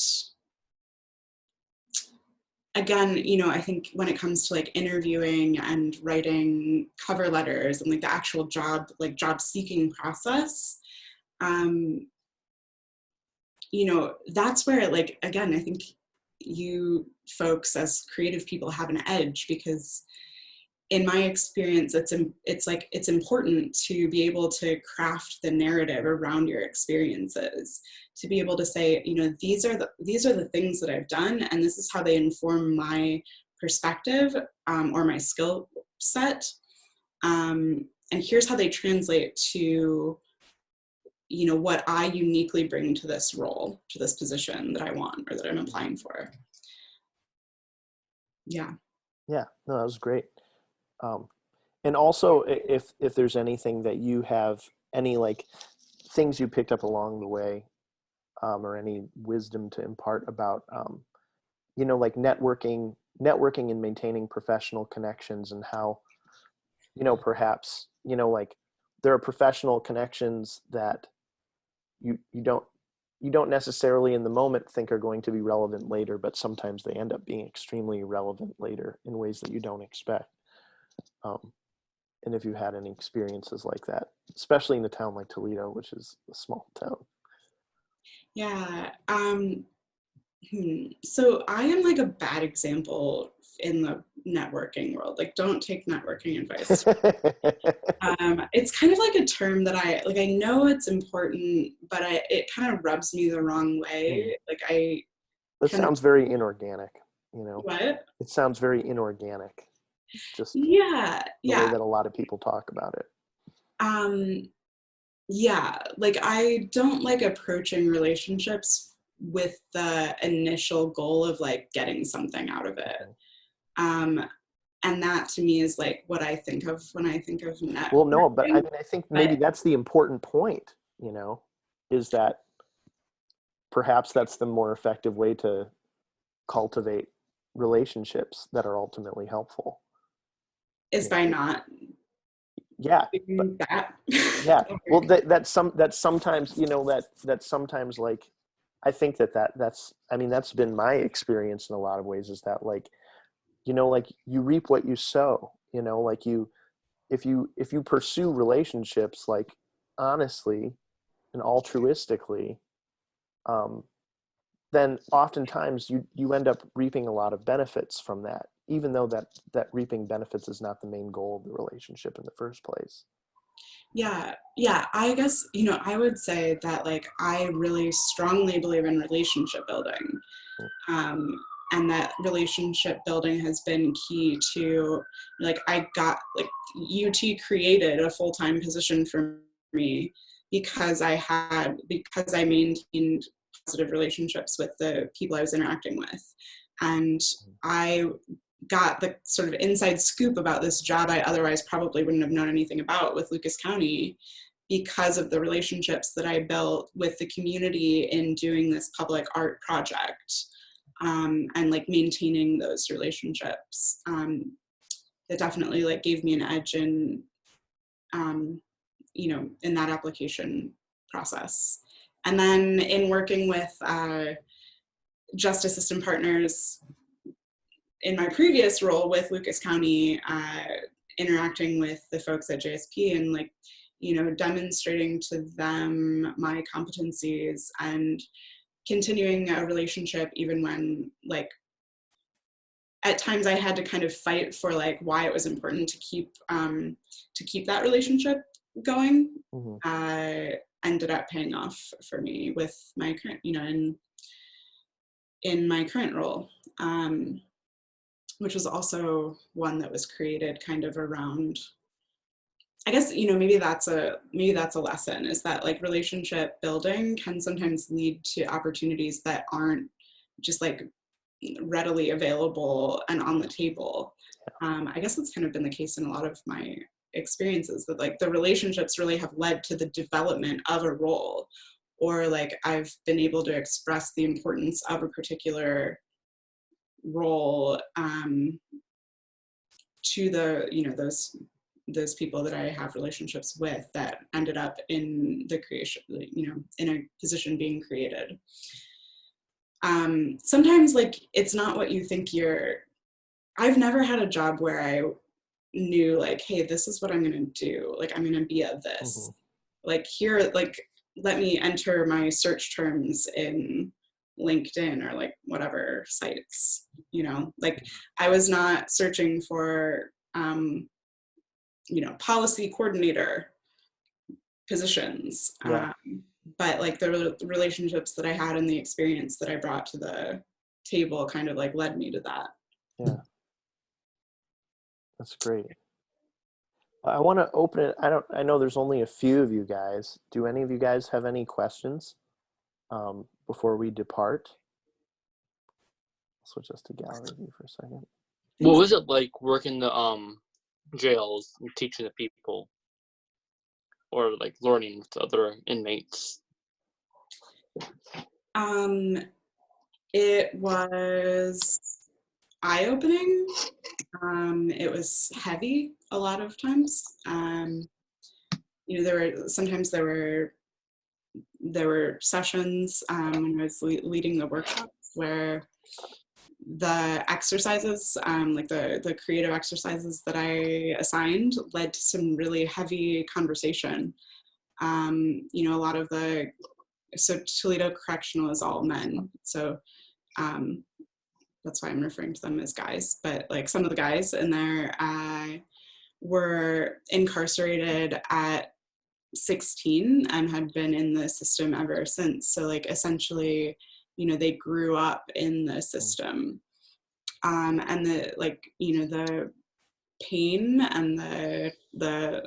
again, I think when it comes to like interviewing and writing cover letters and like the actual job seeking process, um, that's where, like, again, I think you folks as creative people have an edge, because in my experience, it's important to be able to craft the narrative around your experiences, to be able to say, these are the things that I've done, and this is how they inform my perspective, or my skill set, and here's how they translate to, what I uniquely bring to this role, to this position that I want or that I'm Mhm. applying for. Yeah. Yeah. No, that was great. Um, and also, if there's anything that you have, any like things you picked up along the way, or any wisdom to impart about, like networking and maintaining professional connections, and how, perhaps, like there are professional connections that you you don't necessarily in the moment think are going to be relevant later, but sometimes they end up being extremely relevant later in ways that you don't expect. Um, and if you had any experiences like that, especially in a town like Toledo, which is a small town. Yeah. So I am like a bad example in the networking world. Like, don't take networking advice. It's kind of like a term that I know it's important, but it kind of rubs me the wrong Mm. way. Like I That kind of, sounds very inorganic, you know. what? It sounds very inorganic, just Yeah, the way yeah. that a lot of people talk about it. Um, yeah, like I don't like approaching relationships with the initial goal of like getting something out of it. Mhm. Um, and that to me is like what I think of when I think of Well, no, but I networking. mean, I think maybe But that's the important point, you know, is that perhaps that's the more effective way to cultivate relationships that are ultimately helpful. is You by know, not yeah, but doing that. yeah, well, that's sometimes, you know, that sometimes like I think that's I mean that's been my experience in a lot of ways is that like you know like you reap what you sow, you know, like you if you pursue relationships like honestly and altruistically, um, then oftentimes you end up reaping a lot of benefits from that, even though that reaping benefits is not the main goal of the relationship in the first place. Yeah, yeah. I guess, I would say that like I really strongly believe in relationship building. Um, and that relationship building has been key to like I got like UT created a full-time position for me because I maintained positive relationships with the people I was interacting with. And I got the sort of inside scoop about this job I otherwise probably wouldn't have known anything about with Lucas County because of the relationships that I built with the community in doing this public art project, and like maintaining those relationships. That definitely like gave me an edge in, um, in that application process. And then in working with justice system partners in my previous role with Lucas County, interacting with the folks at JSP and like, demonstrating to them my competencies and continuing a relationship even when like at times I had to kind of fight for like why it was important to keep that relationship going. Mm-hmm. Ended up paying off for me with my current, in my current role. Which was also one that was created kind of around, I guess, maybe that's a lesson, is that like relationship building can sometimes lead to opportunities that aren't just like readily available and on the table. I guess that's kind of been the case in a lot of my experiences, that like the relationships really have led to the development of a role, or like I've been able to express the importance of a particular role, to the those people that I have relationships with that ended up in the creation, in a position being created. Sometimes like it's not what you think you're. I've never had a job where I knew like, hey, this is what I'm gonna do. Like I'm gonna be a Mm-hmm. this. Like here, like let me enter my search terms in LinkedIn or like whatever sites. Like I was not searching for policy coordinator positions. Yeah, But like the relationships that I had and the experience that I brought to the table kind of like led me to that. yeah, that's great. I want to open it. I know there's only a few of you guys. Do any of you guys have any questions before we depart? Switch us to gallery view for a second. What was it like working the jails and teaching the people, or like learning with other inmates? It was eye-opening. It was heavy a lot of times. There were sessions when I was leading the workshops where the exercises, like the creative exercises that I assigned, led to some really heavy conversation. A lot of so Toledo Correctional is all men. So that's why I'm referring to them as guys, but like some of the guys in there were incarcerated at 16 and had been in the system ever since. So like essentially, you know, they grew up in the system. And the like, you know, the pain and the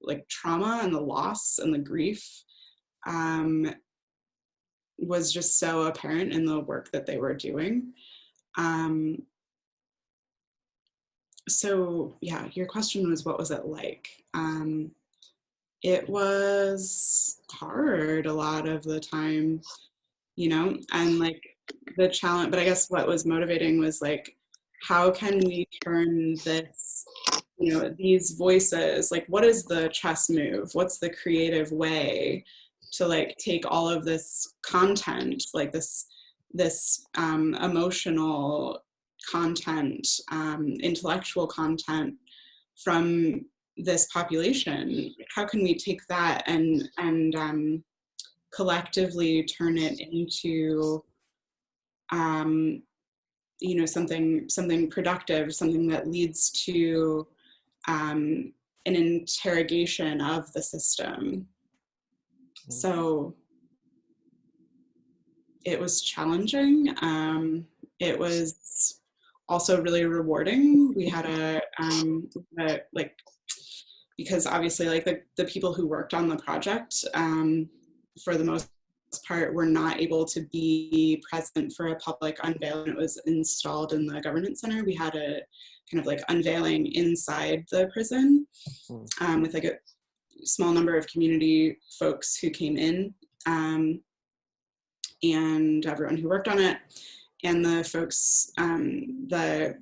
like trauma and the loss and the grief was just so apparent in the work that they were doing. So yeah, your question was, what was it like? It was hard a lot of the time, you know, and like the challenge, but I guess what was motivating was like, how can we turn this, you know, these voices, like what is the chess move? What's the creative way to like take all of this content, like this emotional content, intellectual content from this population? How can we take that and collectively turn it into you know, something productive, something that leads to an interrogation of the system? So it was challenging. It was also really rewarding. We had a like, because obviously like the people who worked on the project for the most part were not able to be present for a public unveiling. It was installed in the governance center. We had a kind of like unveiling inside the prison with like a small number of community folks who came in and everyone who worked on it, and the folks, the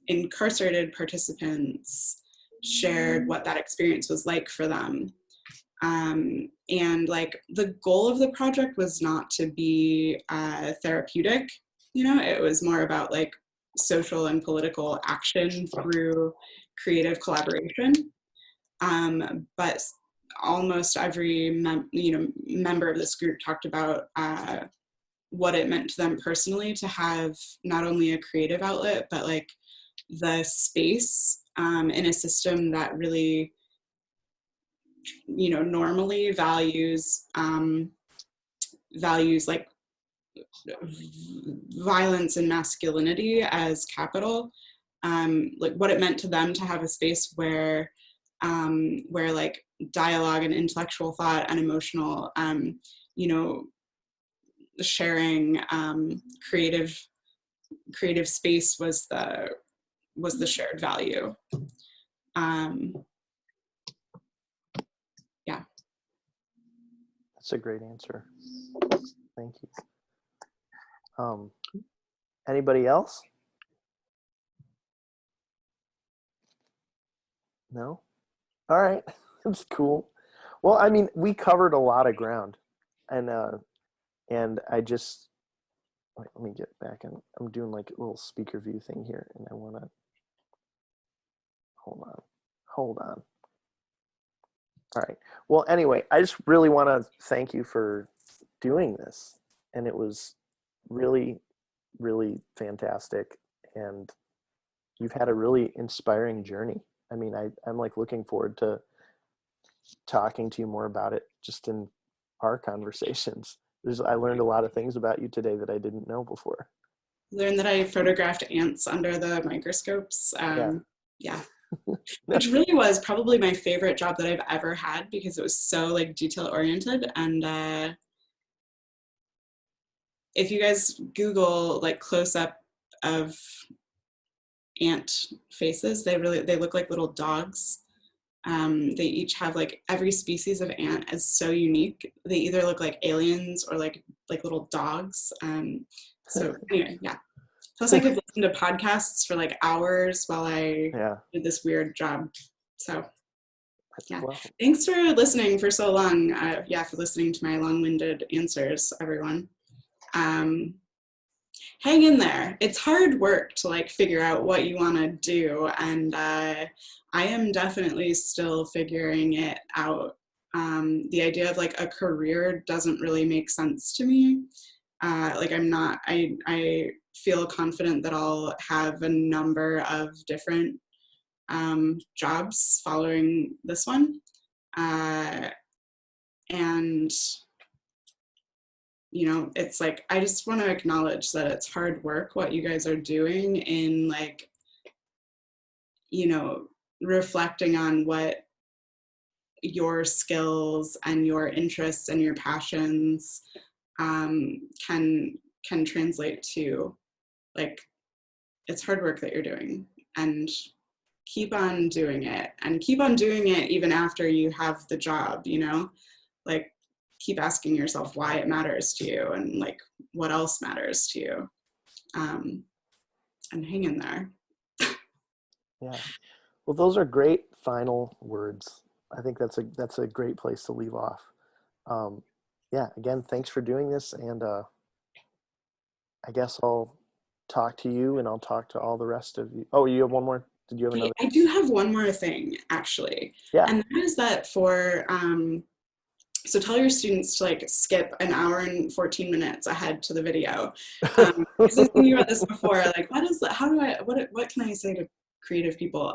incarcerated participants shared what that experience was like for them. And like the goal of the project was not to be therapeutic, you know, it was more about like social and political action through creative collaboration. But almost every member of this group talked about what it meant to them personally to have not only a creative outlet, but like the space in a system that really, you know, normally values like violence and masculinity as capital. Like what it meant to them to have a space where like dialogue and intellectual thought and emotional, you know, sharing, creative space was the shared value. Yeah. That's a great answer. Thank you. Anybody else? No? All right. That's cool. Well, I mean, we covered a lot of ground, and I just, wait, let me get back, and I'm doing like a little speaker view thing here, and I want to, hold on. All right. Well, anyway, I just really want to thank you for doing this, and it was really, really fantastic, and you've had a really inspiring journey. I mean, I'm like looking forward to talking to you more about it just in our conversations. I learned a lot of things about you today that I didn't know before. Learned that I photographed ants under the microscopes. Yeah. Which really was probably my favorite job that I've ever had, because it was so like detail oriented. And if you guys Google like close up of ant faces, they look like little dogs. They each have like, every species of ant is so unique. They either look like aliens or like little dogs. So anyway, yeah. Plus I could listen to podcasts for like hours while I did this weird job. So yeah, wow. Thanks for listening for so long. For listening to my long-winded answers, everyone. Hang in there. It's hard work to like figure out what you want to do, and I am definitely still figuring it out. The idea of like a career doesn't really make sense to me. like I feel confident that I'll have a number of different jobs following this one. And, you know, it's like, I just want to acknowledge that it's hard work, what you guys are doing in, like, you know, reflecting on what your skills and your interests and your passions can translate to. Like, it's hard work that you're doing, and keep on doing it, and keep on doing it even after you have the job, you know, like, keep asking yourself why it matters to you and like what else matters to you, and hang in there. Yeah. Well, those are great final words. I think that's a great place to leave off. Yeah, again, thanks for doing this, and I guess I'll talk to you, and I'll talk to all the rest of you. Oh, you have one more? Did you have another? I do have one more thing, actually. Yeah. And that is that for, so tell your students to like skip an hour and 14 minutes ahead to the video. I was thinking about this before, like, what is that? How do I, what can I say to creative people?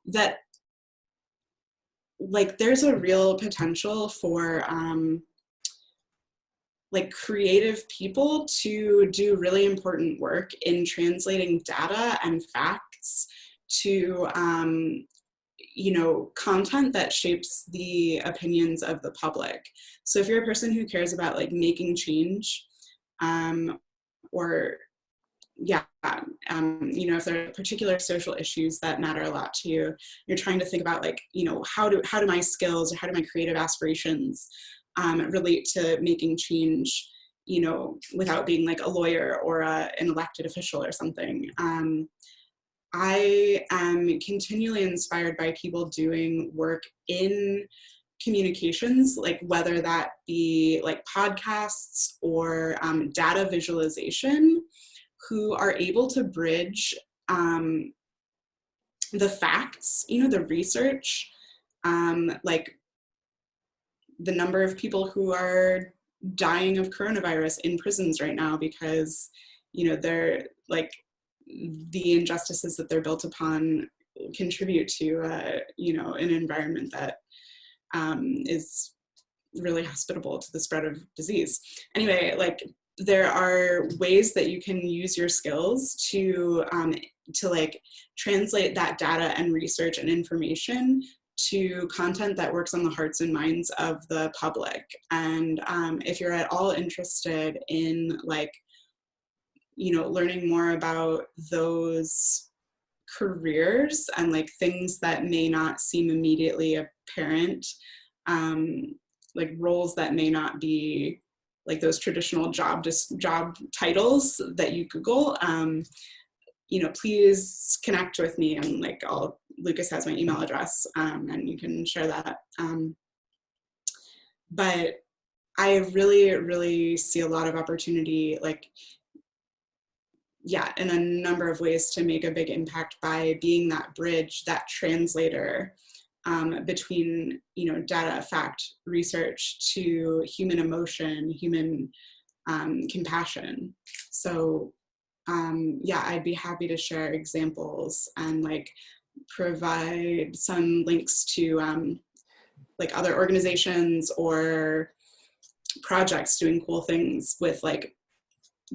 That like there's a real potential for like creative people to do really important work in translating data and facts to you know, content that shapes the opinions of the public. So if you're a person who cares about like making change, or yeah, you know, if there are particular social issues that matter a lot to you, you're trying to think about like, you know, how do my skills or how do my creative aspirations relate to making change, you know, without being like a lawyer or an elected official or something. I am continually inspired by people doing work in communications, like whether that be like podcasts or data visualization, who are able to bridge the facts, you know, the research, like the number of people who are dying of coronavirus in prisons right now because, you know, they're like, the injustices that they're built upon contribute to, you know, an environment that is really hospitable to the spread of disease. Anyway, like there are ways that you can use your skills to like translate that data and research and information to content that works on the hearts and minds of the public. And if you're at all interested in like, you know, learning more about those careers and like things that may not seem immediately apparent, like roles that may not be like those traditional job titles that you Google, you know, please connect with me, and like Lucas has my email address, and you can share that. But I really, really see a lot of opportunity, like, yeah, in a number of ways to make a big impact by being that bridge, that translator between, you know, data, fact, research to human emotion, human compassion. So yeah, I'd be happy to share examples and like provide some links to like other organizations or projects doing cool things with like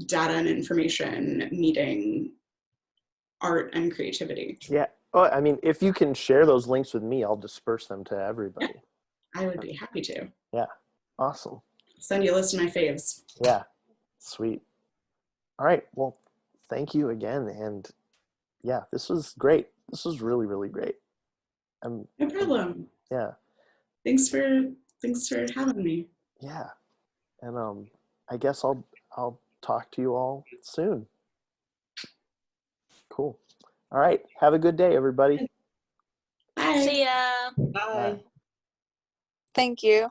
data and information meeting art and creativity. Yeah. Oh, I mean, if you can share those links with me, I'll disperse them to everybody. Yeah, I would be happy to. Yeah. Awesome. Send you a list of my faves. Yeah. Sweet. All right. Well, thank you again. And yeah, this was great. This was really, really great. No problem. Yeah. Thanks for having me. Yeah. And I guess I'll talk to you all soon. Cool. All right. Have a good day, everybody. Bye. See ya. Bye. Bye. Thank you.